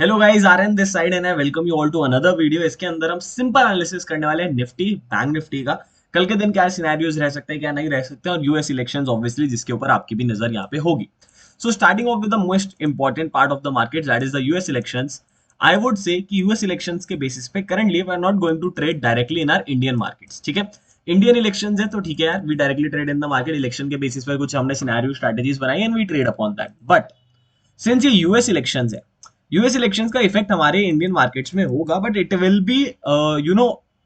Hello guys, Aryan this side and I welcome you all to another video. इसके अंदर हम simple analysis करने वाले हैं निफ्टी बैंक निफ्टी का। कल के दिन क्या सिनेरियोज रह सकते हैं, क्या नहीं रह सकते, और यूएस इलेक्शंस ऑब्वियसली जिसके ऊपर आपकी भी नजर यहाँ पे होगी। So starting of with the most important part of the market, that is the US elections. I would say कि यूएस इलेक्शंस के बेसिस पे currently we are not going to trade directly in our Indian markets. ठीक है, Indian elections है तो ठीक है यार, we directly trade in the market. Election के बेसिस पे कुछ हमने सिनेरियो स्ट्रेटजीज बनाई and we trade upon that. But since ये यूएस इलेक्शंस है, यूएस इलेक्शंस का इफेक्ट हमारे इंडियन मार्केट्स में होगा, बट इट विल बी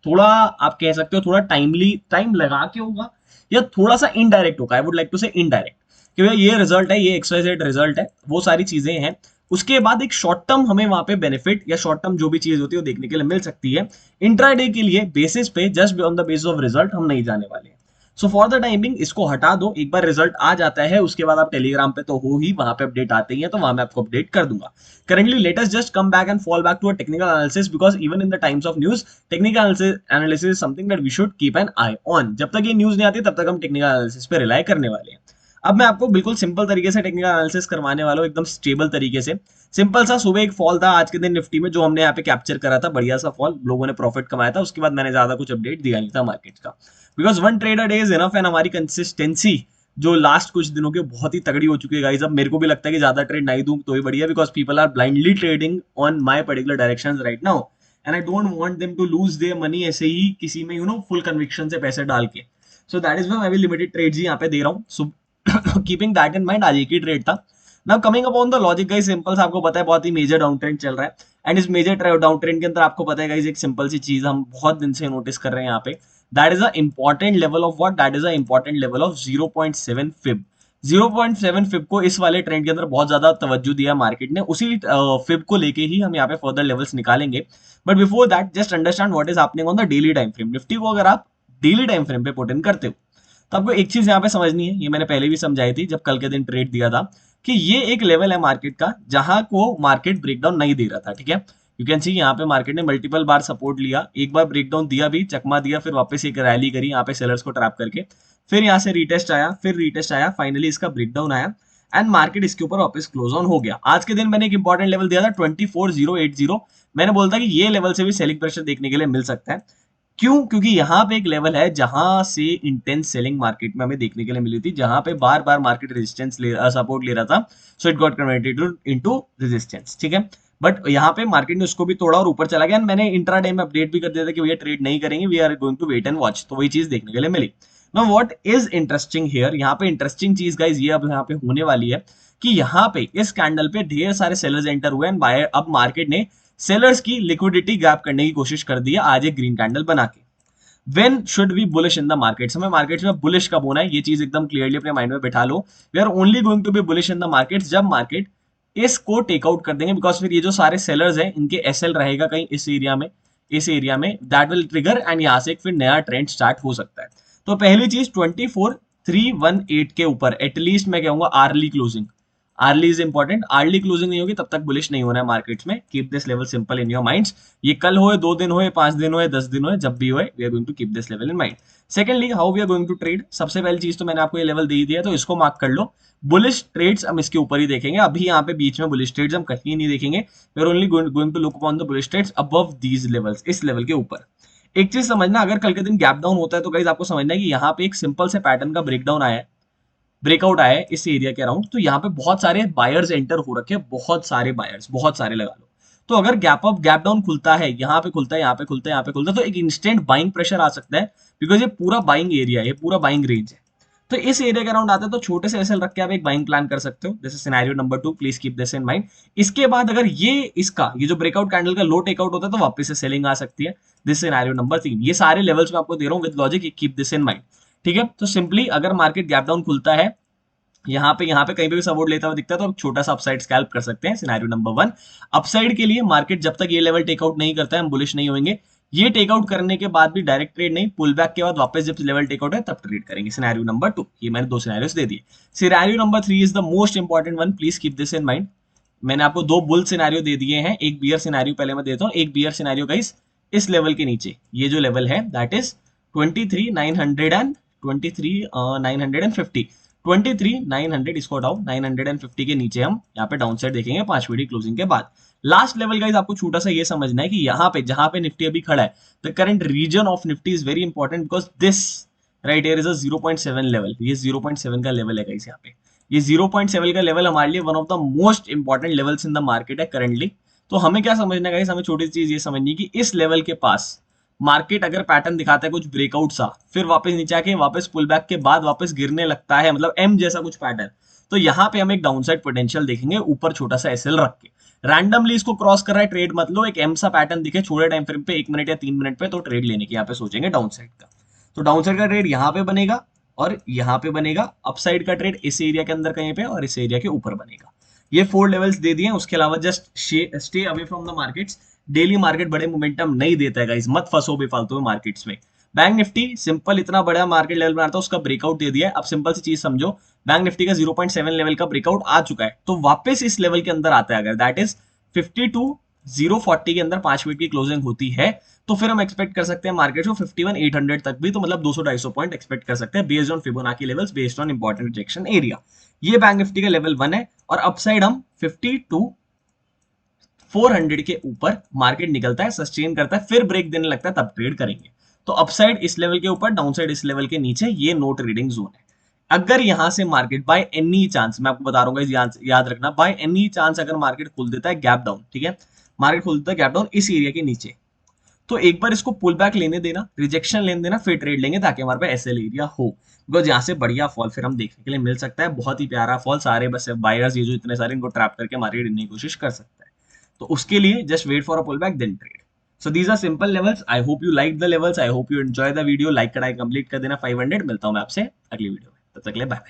थोड़ा आप कह सकते हो थोड़ा टाइम लगा के होगा, या थोड़ा सा इनडायरेक्ट होगा। आई वुड लाइक टू से इनडायरेक्ट, क्योंकि ये रिजल्ट है, ये XYZ रिजल्ट है, वो सारी चीजें हैं। उसके बाद एक शॉर्ट टर्म हमें वहां पे बेनिफिट या शॉर्ट टर्म जो भी चीज होती है वो देखने के लिए मिल सकती है। इंट्राडे के लिए बेसिस पे just on the basis of result हम नहीं जाने वाले हैं। सो फॉर द टाइमिंग इसको हटा दो। एक बार रिजल्ट आ जाता है उसके बाद आप टेलीग्राम पे तो हो ही, वहां पे अपडेट आते ही है, तो वहां मैं आपको अपडेट कर दूंगा। Currently, let us just come back and fall back to a technical analysis, because even in the times of news, technical analysis is something that we should keep an eye on. जब तक ये news नहीं आती तब तक हम technical analysis पे rely करने वाले हैं। अब मैं आपको बिल्कुल सिंपल तरीके से टेक्निकल एनालिसिस करवाने वाला हूँ, एकदम स्टेबल तरीके से। सिंपल सा, सुबह एक फॉल था आज के दिन निफ्टी में जो हमने यहाँ पे कैप्चर करा था, बढ़िया सा फॉल, लोगों ने प्रॉफिट कमाया था। उसके बाद मैंने ज्यादा कुछ अपडेट दिया नहीं था मार्केट का, because one trader day is enough. And हमारी कंसिस्टेंसी जो लास्ट कुछ दिनों के बहुत ही तगड़ी हो चुकी है गाइस। अब मेरे को भी लगता है कि ज्यादा ट्रेड नहीं दूं तो ही बढ़िया, because people are blindly trading on my particular directions right now, and I don't want them to lose their money ऐसे ही किसी में फुल कन्विक्शन से पैसे डाल के। सो दैट इज व्हाई मैं भी लिमिटेड ट्रेड्स ही यहाँ पे दे रहा हूँ। So keeping that in mind, आज एक ही ट्रेड था। Now coming upon the logic guys, simple सा आपको पता है बहुत ही मेजर डाउन ट्रेंड चल रहा है। एंड इस मेजर डाउन ट्रेंड के अंदर आपको पता है गाइस, एक सिंपल सी चीज हम बहुत दिन से नोटिस कर रहे हैं यहाँ पे। That is a important level of what, that is a important level of 0.7 fib. 0.7 fib को इस वाले ट्रेंड के अंदर बहुत ज्यादा तवज्जो दिया मार्केट ने, उसी फिब को लेके ही हम यहाँ पे फर्दर लेवल्स निकालेंगे। But before that just understand what is happening on the daily time frame. Nifty को अगर आप डेली टाइम फ्रेम पे पुट इन करते हो तो आपको एक चीज यहाँ पे समझनी है, ये मैंने पहले भी समझाई थी जब कल के दिन ट्रेड दिया था, कि ये एक लेवल है मार्केट का जहां को मार्केट ब्रेकडाउन नहीं दे रहा था। ठीक है, यू कैन सी यहाँ पे मार्केट ने मल्टीपल बार सपोर्ट लिया, एक बार ब्रेकडाउन दिया भी, चकमा दिया, फिर वापस एक रैली करी यहाँ पे सेलर्स को ट्रैप करके, फिर यहाँ से रीटेस्ट आया, फिर रीटेस्ट आया, फाइनली इसका ब्रेकडाउन आया एंड मार्केट इसके ऊपर वापस क्लोज ऑन हो गया। आज के दिन मैंने एक इंपॉर्टेंट लेवल दिया था 24080। मैंने बोलता कि ये लेवल से भी सेलिंग प्रेशर देखने के लिए मिल सकता है। क्यों? क्योंकि यहाँ पे एक लेवल है जहां से इंटेंस सेलिंग मार्केट में हमें देखने के लिए मिली थी, जहां पे बार बार मार्केट रेजिस्टेंस सपोर्ट ले रहा था। So it got converted into resistance. ठीक है, बट यहाँ पे मार्केट ने उसको भी तोड़ा और ऊपर चला गया। मैंने इंट्राडे में अपडेट भी कर दिया था कि भैया ट्रेड नहीं करेंगे, we are going to wait and watch, तो वही चीज देखने के लिए मिली। Now what is interesting here, यहाँ पे इंटरेस्टिंग चीज गाइस ये अब यहाँ पे होने वाली है कि यहाँ पे इस कैंडल पे ढेर सारे सेलर्स एंटर हुए एंड बायर, अब मार्केट ने सेलर्स की लिक्विडिटी गैप करने की कोशिश कर दी है आज एक ग्रीन कैंडल बना के। When should we bullish in the markets? हमें मार्केट्स में बुलिश कब होना है, ये चीज एकदम क्लियरली अपने माइंड में बैठा लो। We are only going to be bullish in the markets जब मार्केट इसको टेक आउट कर देंगे, बिकॉज फिर ये जो सारे सेलर्स हैं इनके एसएल रहेगा कहीं इस एरिया में दैट विल ट्रिगर एंड यहाँ से फिर नया ट्रेंड स्टार्ट हो सकता है। तो पहली चीज 24318 के ऊपर एटलीस्ट मैं कहूंगा early closing. Early is important, early closing नहीं होगी तब तक बुलिश नहीं होना है मार्केट्स में। Keep this level simple in your minds. ये कल होए, 2 दिन होए, 5 दिन होए, 10 दिन होए, जब भी होए, we are going to keep this level in mind. Secondly, how we are going to trade, सबसे पहली चीज तो मैंने आपको ये लेवल दे ही दिया, तो इसको मार्क कर लो। बुलिश ट्रेड्स हम इसके ऊपर ही देखेंगे, अभी यहाँ पे बीच में बुलिश ट्रेड्स हम कहीं नहीं देखेंगे। We are only going to look upon the bullish trades above these levels, इस लेवल के ऊपर। एक चीज समझना, अगर कल के दिन गैप डाउन होता है तो गाइस आपको समझना है कि यहाँ पे एक सिंपल से पैटर्न का ब्रेकडाउन आया है, ब्रेकआउट आया है इस एरिया के अराउंड, तो यहाँ पे बहुत सारे बायर्स एंटर हो रखे हैं, बहुत सारे बायर्स, बहुत सारे लगा लो। तो अगर गैप डाउन खुलता है, यहाँ पे खुलता है, यहाँ पे खुलता है, यहाँ पे खुलता है, तो एक इंस्टेंट बाइंग प्रेशर आ सकता है, बिकॉज ये पूरा बाइंग एरिया है, ये पूरा बाइंग रेंज है। तो इस एरिया के अराउंड आता है तो छोटे से एसएल रख के आप एक बाइंग प्लान कर सकते हो। This is scenario number 2, please keep this in mind. इसके बाद अगर ये जो ब्रेकआउट कैंडल का लो टेकआउट होता है तो वापस से सेलिंग आ सकती है। This scenario number 3। ये सारे लेवल्स में आपको दे रहा हूँ with logic, keep this in mind. ठीक है, तो सिंपली अगर मार्केट गैप डाउन खुलता है यहाँ पे कहीं पे भी सपोर्ट लेता हुआ दिखता है तो आप छोटा सा अपसाइड स्कैल्प कर सकते हैं। सिनेरियो नंबर 1, अपसाइड के लिए मार्केट जब तक ये लेवल टेकआउट नहीं करता है हम बुलिश नहीं होंगे। ये टेकआउट करने के बाद भी डायरेक्ट ट्रेड नहीं, पुल बैक के बाद वापस जब लेवल टेकआउट है तब ट्रेड करेंगे। सिनेरियो नंबर 2, ये मैंने 2 सिनेरियोस दे दिए। Scenario number 3 is the most important one, please keep this in mind. मैंने आपको 2 बुल सिनेरियो दे दिए हैं, एक बियर सिनेरियो पहले मैं देता हूँ। एक बियर सिनेरियो गाइस इस लेवल के नीचे, ये जो लेवल है दैट इज 23,900 एंड 23,950। 23,900 इसको हटाओ, 950 के नीचे हम यहाँ पे डाउन साइड देखेंगे 5 मिनट क्लोजिंग के बाद। लास्ट लेवल गाइस आपको छोटा सा ये समझना है कि यहाँ पे जहां पे निफ्टी अभी खड़ा है, the current region of Nifty is very important because this right here is a 0.7 level. ये 0.7 का लेवल है गाइस यहाँ पे। ये 0.7 का लेवल हमारे लिए one of the most important levels in the market है करंटली। तो हमें क्या समझना है गाइस, हमें छोटी सी चीज ये समझनी है कि इस लेवल के पास मार्केट अगर पैटर्न दिखाता है कुछ ब्रेकआउट सा, फिर वापस नीचे आके वापस पुल बैक के बाद वापस गिरने लगता है, मतलब एम जैसा कुछ पैटर्न, तो यहाँ पे हम एक डाउनसाइड पोटेंशियल देखेंगे ऊपर छोटा सा एसएल रख के। रैंडमली इसको क्रॉस कर रहा है ट्रेड मत लो, एक एम सा पैटर्न दिखे छोटे टाइम फ्रेम पे 1 मिनट या 3 मिनट पे, तो ट्रेड लेने की यहाँ पे सोचेंगे डाउनसाइड का। तो डाउनसाइड का ट्रेड यहाँ पे बनेगा और यहाँ पे बनेगा, अपसाइड का ट्रेड इस एरिया के अंदर कहीं पे और इस एरिया के ऊपर बनेगा। ये 4 लेवल्स दे दिए, उसके अलावा just stay away from the markets. Daily market बड़े मोमेंटम नहीं देता है गाइस, मत फंसो बेफालतू में मार्केट्स में। बैंक निफ्टी सिंपल इतना बड़ा मार्केट लेवल बनाता है, उसका ब्रेकआउट दे दिया है। अब सिंपल सी चीज समझो, बैंक निफ्टी का 0.7 लेवल का ब्रेकआउट आ चुका है, तो वापस इस लेवल के अंदर आता है अगर, दैट इज 52,040 के अंदर 5 मिनट की क्लोजिंग होती है, तो फिर हम एक्सपेक्ट कर सकते हैं मार्केट को 51,800 तक भी, तो मतलब 200-250 पॉइंट एक्सपेक्ट कर सकते हैं based on Fibonacci levels, based on important rejection area. ये बैंक निफ्टी का लेवल 1 है, और अपसाइड हम 52,400 के ऊपर मार्केट निकलता है, सस्टेन करता है, फिर ब्रेक देने लगता है, तब ट्रेड करेंगे। तो अपसाइड इस लेवल के ऊपर, डाउनसाइड इस लेवल के नीचे, ये नो ट्रेडिंग जोन है। अगर यहां से मार्केट बाय एनी चांस, मैं आपको बता रहा हूँ याद रखना, बाय एनी चांस अगर मार्केट खोल देता है गैप डाउन, ठीक है, मार्केट खोल देता है गैप डाउन इस एरिया के नीचे, तो एक बार इसको पुल बैक लेने देना, रिजेक्शन लेने देना, फिर ट्रेड लेंगे ताकि हमारे पास एसएल एरिया हो, बिकॉज यहाँ से बढ़िया फॉल फिर हम देखने के लिए मिल सकता है, बहुत ही प्यारा फॉल। सारे बस बायर्स ये जो इतने सारे, इनको ट्रैप करके मार्केट लेने की कोशिश कर सकता है। तो उसके लिए just wait for a pull back then trade. So these are simple levels. I hope you like the levels, I hope you enjoy the video. Like कराए कंप्लीट कर देना 500। मिलता हूं मैं आपसे अगली वीडियो में, तब तक के लिए बाय बाय।